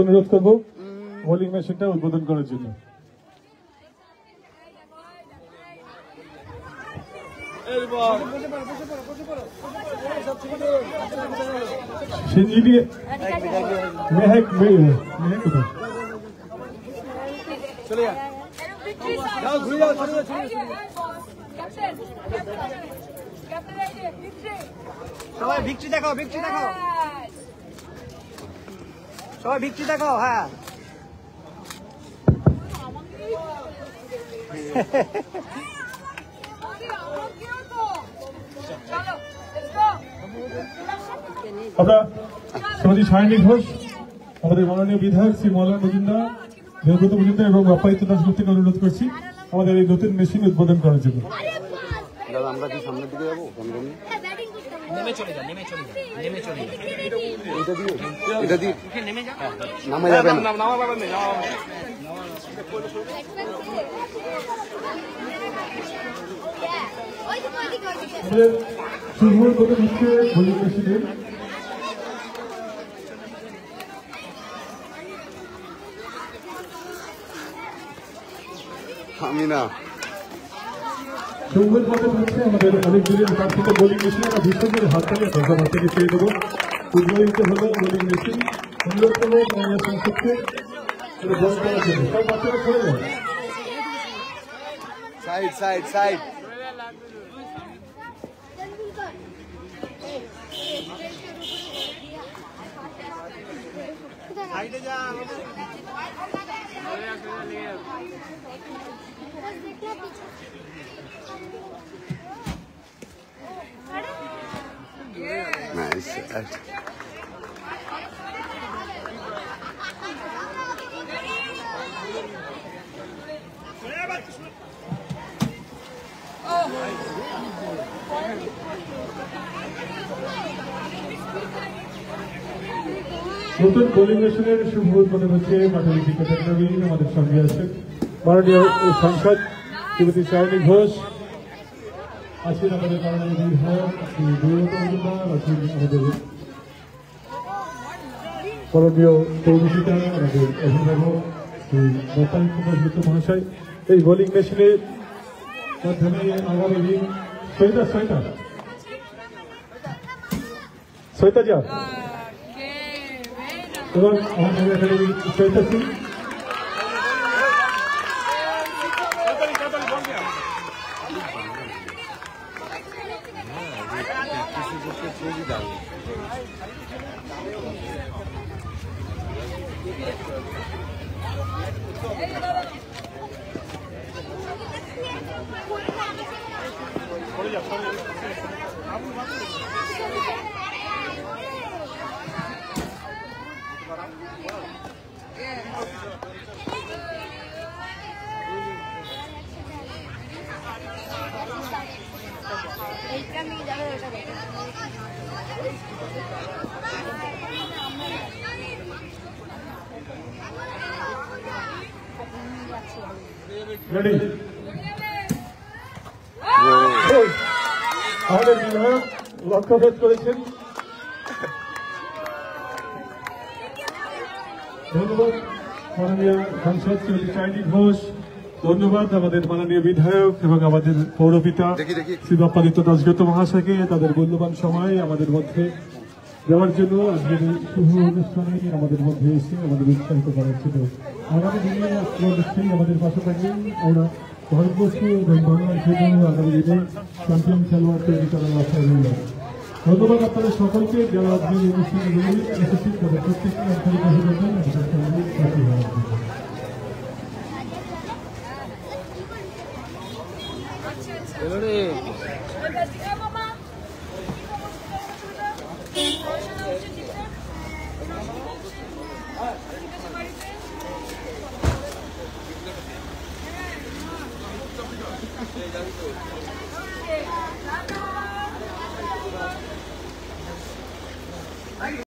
অনুরোধ করব বোলিং মেশিনটা উদ্বোধন করার জন্য। সবাই ভিক্টরি দেখাও, ভিক্টরি দেখাও, সবাই ভিক্টরি দেখাও। হ্যাঁ, আমরা শ্রীমতী সায়নী ঘোষ, আমাদের মাননীয় বিধায়ক শ্রী মৌলানা মজুমদার, দেবব্রত মজুমদার এবং অপায়িত দাসগুপ্ত থেকে অনুরোধ করছি আমাদের এই নতুন মেশিন উদ্বোধন করার জন্য। আমরা কি সামনের দিকে যাবো? নেমে চলে যা, নেমে চলে যা, নেমে চলে যা। এটা দিয়ে নেমে যা, নামা যাবে না। নামা পাবেন না। শুভ উদ্বোধন হচ্ছে বোলিং মেশিনের। আমি না শুভ উদ্বোধন হচ্ছে আমাদের অনেক দিনের কাছ থেকে বোলিং মেশিন। আমরা বিশ্বজুড়ে হাত থেকে দরকার হাত থেকে পেয়ে দেবো। উদ্বোধিত হলো বোলিং মেশিন। অনুরোধ করবো মহিলা সংসদকে বল করার জন্য। সব বাচ্চারা করে দেয়। সাইড সাইড সাইড সাইডে যা। নাইস। নতুন বোলিং মেশিনের শুভ উদ্বোধন হচ্ছে মাধ্যমিক শিক্ষা নবীন আমাদের সঙ্গে আছেন মাননীয় সাংসদ শ্রীমতী সায়নী ঘোষ, আছেন আমাদের মাননীয় বিধায়ক শ্রী দেবব্রত মজুমদার, আছেন আমাদের করণীয় পৌরপিতা আমাদের অভিভাবক শ্রী অপায়িত দাসগুপ্ত মহাশয়। এই বোলিং মেশিনের মাধ্যমে আগামী দিন সৈতা যা এবং আমাদের এখানে সৈতা সিং আমাদের বিধায়ক লক্ষ্যভেদ করেছেন। ধন্যবাদ মাননীয় সাংসদ শ্রীমতী সায়নী ঘোষ, ধন্যবাদ আমাদের মাননীয় বিধায়ক এবং আমাদের পৌরপিতা শ্রী অপায়িত দাসগুপ্ত মহাশয়কে তাদের মূল্যবান সময় আমাদের মধ্যে দেওয়ার জন্য আজকের শুভ অনুষ্ঠানে আমাদের মধ্যে এসে আমাদের উৎসাহিত করার জন্য। আগামী দিনে অবশ্যই আমাদের পাশে থাকবেন। আমরা ভারতবর্ষ এবং বাংলার জন্য আগামী দিনে চ্যাম্পিয়ন খেলোয়াড় তৈরি করার আশায় রইলাম। ধন্যবাদ আপনাদের সকলকে যারা আজকের এই অনুষ্ঠানে এসেছেন তাদের প্রত্যেককে আন্তরিক অভিনন্দন আমাদের সঙ্গে সাথী হওয়ার জন্য।